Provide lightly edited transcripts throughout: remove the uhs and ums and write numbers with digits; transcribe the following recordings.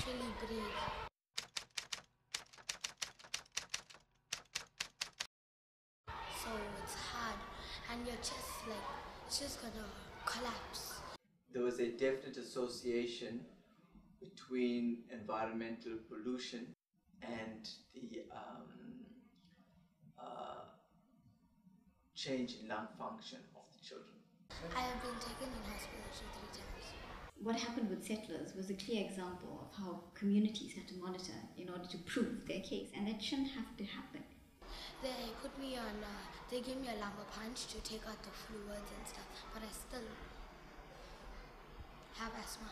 naturally breathe. So it's hard and your chest, like, it's just gonna collapse. There was a definite association between environmental pollution and the change in lung function of the children. I have been taken in hospital 2-3 times. What happened with settlers was a clear example of how communities had to monitor in order to prove their case, and that shouldn't have to happen. They put me on, they gave me a lumbar punch to take out the fluids and stuff, but I still have asthma.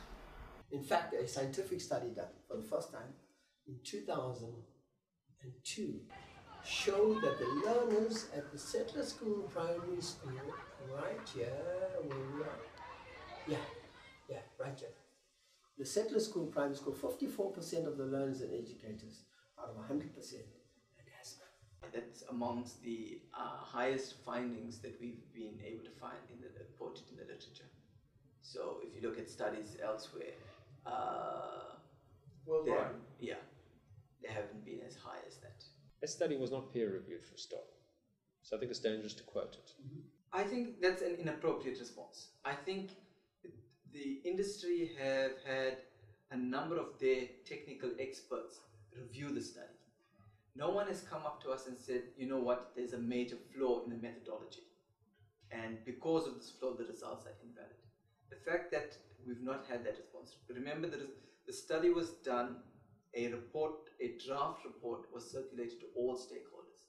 In fact, a scientific study done for the first time in 2002 showed that the learners at the Settler School Primary School, right here, where we are, right here. The Settler School Primary School, 54% of the learners and educators out of 100% had asthma. That's amongst the highest findings that we've been able to find reported in the literature. So if you look at studies elsewhere, worldwide, they haven't been as high as that. That study was not peer-reviewed for a start, so I think it's dangerous to quote it. I think that's an inappropriate response. I think the industry have had a number of their technical experts review the study. No one has come up to us and said, you know what, there's a major flaw in the methodology, and because of this flaw the results are invalid. The fact that we've not had that response. Remember that the study was done, a draft report was circulated to all stakeholders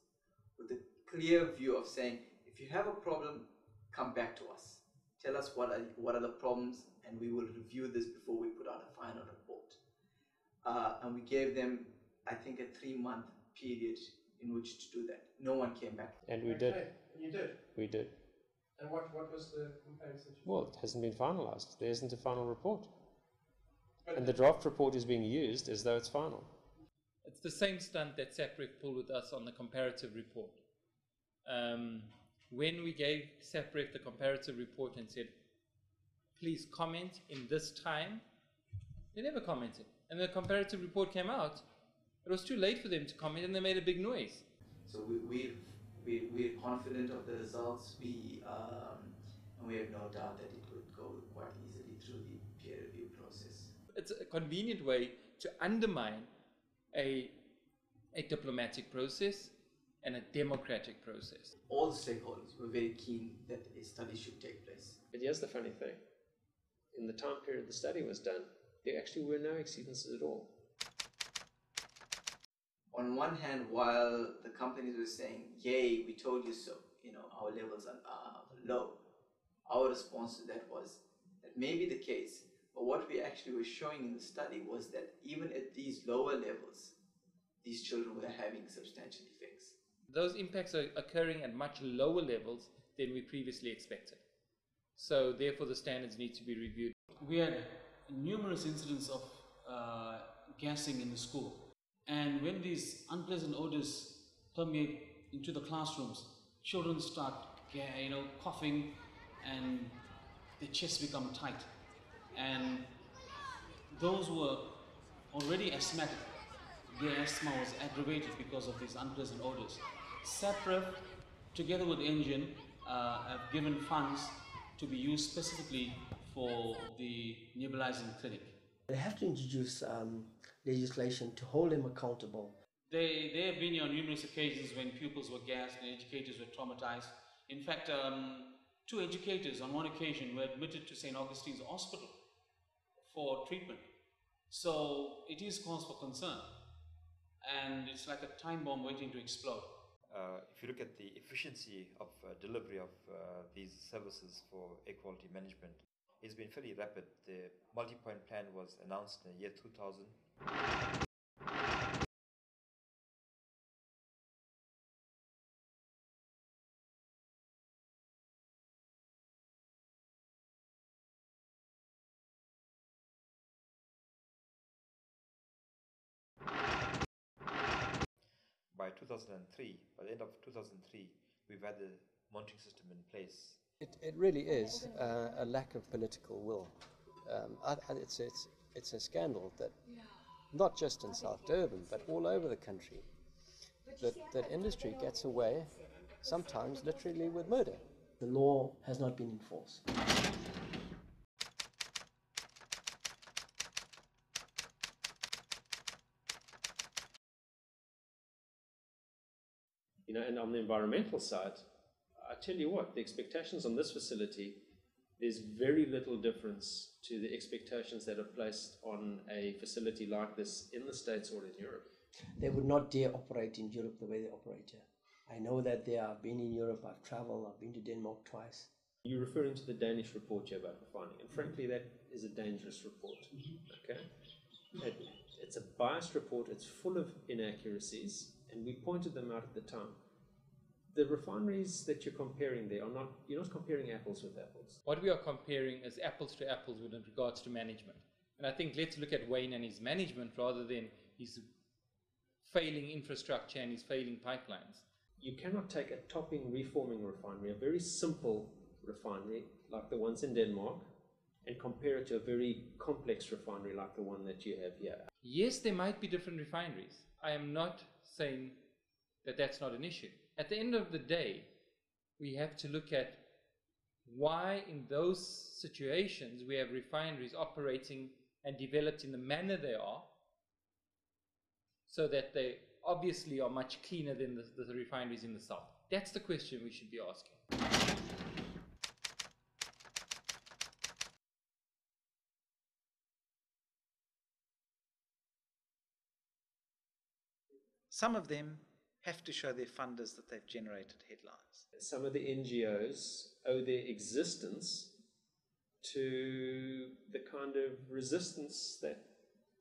with a clear view of saying, if you have a problem, come back to us. Tell us what are the problems, and we will review this before we put out a final report. And we gave them, I think, a 3-month period in which to do that. No one came back. And we did. And you did? We did. And what was the comparison? Well, it hasn't been finalised. There isn't a final report. And the draft report is being used as though it's final. It's the same stunt that SAPREF pulled with us on the comparative report. When we gave SAPREF the comparative report and said, please comment in this time, they never commented. And the comparative report came out. It was too late for them to comment, and they made a big noise. So we're confident of the results, and we have no doubt that it would go quite easily through the peer review process. It's a convenient way to undermine a diplomatic process and a democratic process. All the stakeholders were very keen that a study should take place. But here's the funny thing. In the time period the study was done, there actually were no exceedances at all. On one hand, while the companies were saying, yay, we told you so, our levels are low, our response to that was, that may be the case, but what we actually were showing in the study was that even at these lower levels, these children were having substantial effects. Those impacts are occurring at much lower levels than we previously expected. So therefore the standards need to be reviewed. We had numerous incidents of gassing in the school. And when these unpleasant odors permeate into the classrooms, children start coughing and their chests become tight. And those who were already asthmatic, their asthma was aggravated because of these unpleasant odors. SAPREF, together with Engine, have given funds to be used specifically for the nebulizing clinic. They have to introduce legislation to hold them accountable. They have been here on numerous occasions when pupils were gassed and educators were traumatized. In fact, 2 educators on one occasion were admitted to St. Augustine's Hospital for treatment. So it is cause for concern, and it's like a time bomb waiting to explode. If you look at the efficiency of delivery of these services for air quality management, it's been fairly rapid. The multi-point plan was announced in the year 2000. By 2003, by the end of 2003, we've had the monitoring system in place. It really is a lack of political will. It's a scandal that not just in South Durban, but all over the country, that industry gets away, sometimes literally with murder. The law has not been enforced. You know, and on the environmental side, I tell you what, the expectations on this facility, there's very little difference to the expectations that are placed on a facility like this in the States or in Europe. They would not dare operate in Europe the way they operate here. I know that I've been in Europe, I've traveled, I've been to Denmark twice. You're referring to the Danish report here about refining, and frankly that is a dangerous report. Okay, it's a biased report, it's full of inaccuracies, and we pointed them out at the time. The refineries that you're comparing there you're not comparing apples with apples. What we are comparing is apples to apples with regards to management. And I think let's look at Wayne and his management rather than his failing infrastructure and his failing pipelines. You cannot take a topping reforming refinery, a very simple refinery like the ones in Denmark, and compare it to a very complex refinery like the one that you have here. Yes, there might be different refineries. I am not saying that that's not an issue. At the end of the day, we have to look at why in those situations we have refineries operating and developed in the manner they are, so that they obviously are much cleaner than the refineries in the south. That's the question we should be asking. Some of them have to show their funders that they've generated headlines. Some of the NGOs owe their existence to the kind of resistance that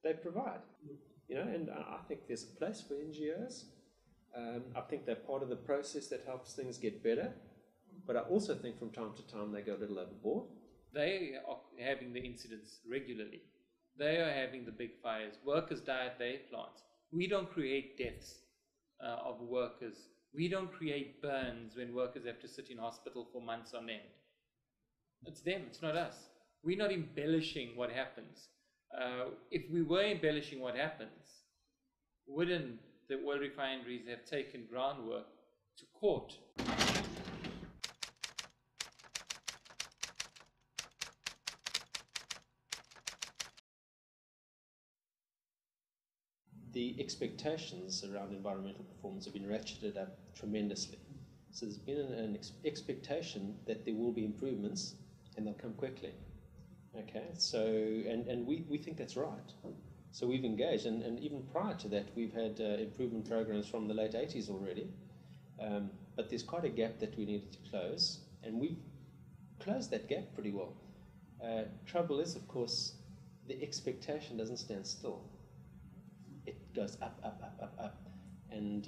they provide. You know, and I think there's a place for NGOs. I think they're part of the process that helps things get better. But I also think from time to time they go a little overboard. They are having the incidents regularly. They are having the big fires. Workers die at their plants. We don't create deaths of workers. We don't create burns when workers have to sit in hospital for months on end. It's them, it's not us. We're not embellishing what happens. If we were embellishing what happens, wouldn't the oil refineries have taken groundwork to court? The expectations around environmental performance have been ratcheted up tremendously. So there's been an expectation that there will be improvements and they'll come quickly. Okay, so, and we think that's right. So we've engaged, and even prior to that, we've had improvement programs from the late 80s already. But there's quite a gap that we needed to close, and we've closed that gap pretty well. Trouble is, of course, the expectation doesn't stand still. It goes up, up, up, up, up. And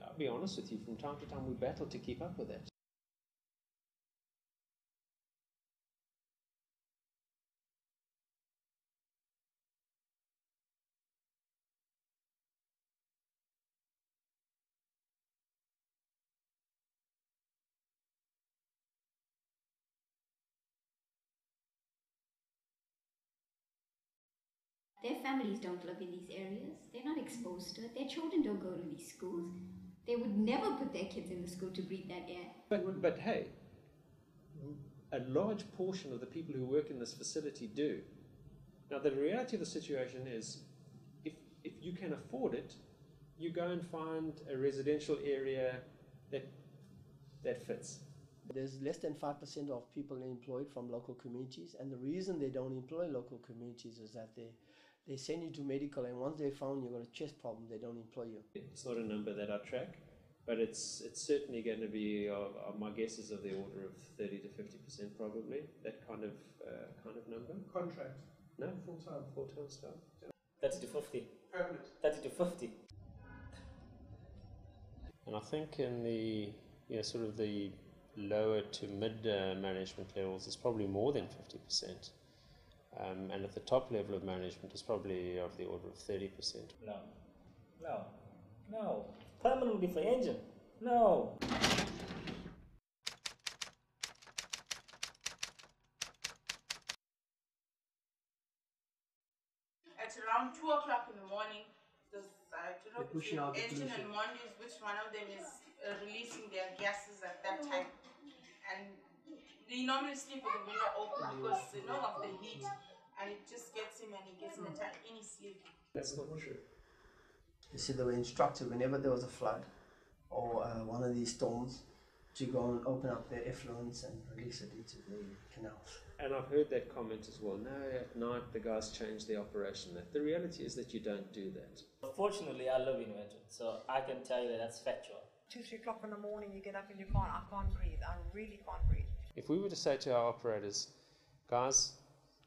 I'll be honest with you, from time to time we battle to keep up with that. Their families don't live in these areas. They're not exposed to it. Their children don't go to these schools. They would never put their kids in the school to breathe that air. But hey, a large portion of the people who work in this facility do. Now the reality of the situation is, if you can afford it, you go and find a residential area that fits. There's less than 5% of people employed from local communities, and the reason they don't employ local communities is that they send you to medical, and once they found you've got a chest problem, they don't employ you. It's not a number that I track, but it's certainly going to be, my guess is of the order of 30 to 50% probably, that kind of number. Contract? No, Full-time? Full-time staff. 30 to 50? Permanent? 30 to 50. And I think in the, sort of the lower to mid management levels, it's probably more than 50%. And at the top level of management, it's probably of the order of 30%. No. Permanent will be for engine. No. at around 2 o'clock in the morning, the pushing out the engine pollution. and mondies, which one of them is releasing their gases at that time. And they normally sleep with the window open because they know of the heat, and it just gets him and he gets in any sleep. That's not true. You see, they were instructed whenever there was a flood or one of these storms to go and open up their effluents and release it into the canals. And I've heard that comment as well. No, at night the guys change their operation. The reality is that you don't do that. Fortunately, I live in Winton, so I can tell you that that's factual. 2, 3 o'clock in the morning, you get up and I can't breathe. I really can't breathe. If we were to say to our operators, guys,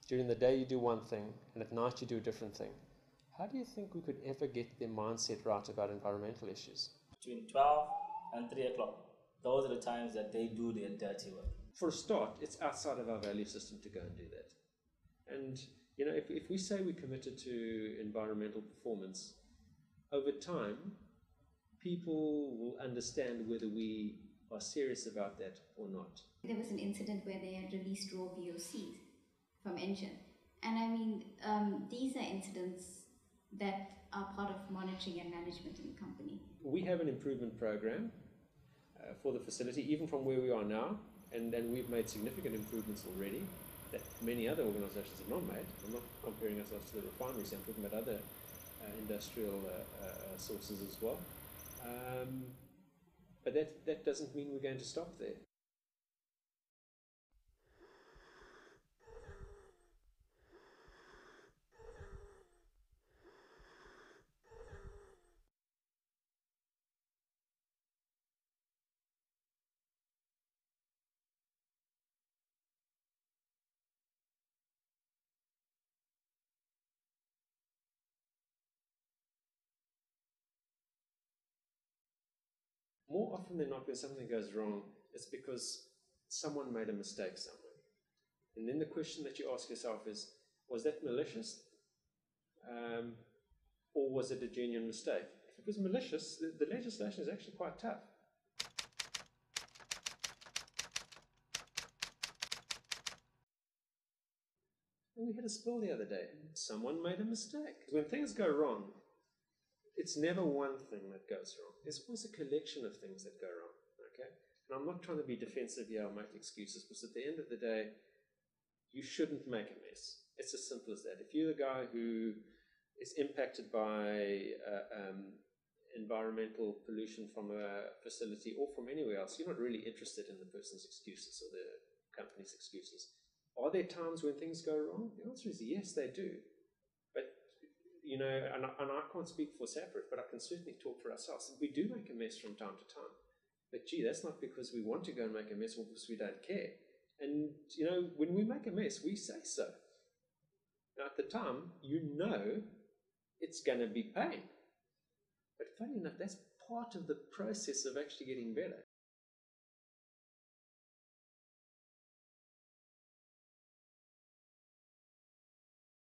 during the day you do one thing and at night you do a different thing, how do you think we could ever get their mindset right about environmental issues? Between 12 and 3 o'clock, those are the times that they do their dirty work. For a start, it's outside of our value system to go and do that. And, you know, if we say we're committed to environmental performance, over time, people will understand whether we are serious about that or not. There was an incident where they had released raw VOCs from engine. And I mean, these are incidents that are part of monitoring and management in the company. We have an improvement program for the facility, even from where we are now, and we've made significant improvements already that many other organisations have not made. I'm not comparing ourselves to the refineries, I'm talking about other industrial sources as well. But that doesn't mean we're going to stop there. More often than not, when something goes wrong, it's because someone made a mistake somewhere. And then the question that you ask yourself is, was that malicious? Or was it a genuine mistake? If it was malicious, the legislation is actually quite tough. And we had a spill the other day. Someone made a mistake. When things go wrong, it's never one thing that goes wrong. There's always a collection of things that go wrong, okay? And I'm not trying to be defensive here or make excuses, because at the end of the day, you shouldn't make a mess. It's as simple as that. If you're the guy who is impacted by environmental pollution from a facility or from anywhere else, you're not really interested in the person's excuses or the company's excuses. Are there times when things go wrong? The answer is yes, they do. But you know, and I can't speak for SAPRIF, but I can certainly talk for ourselves. We do make a mess from time to time. But gee, that's not because we want to go and make a mess or because we don't care. And, you know, when we make a mess, we say so. Now, at the time, you know it's going to be pain. But funny enough, that's part of the process of actually getting better.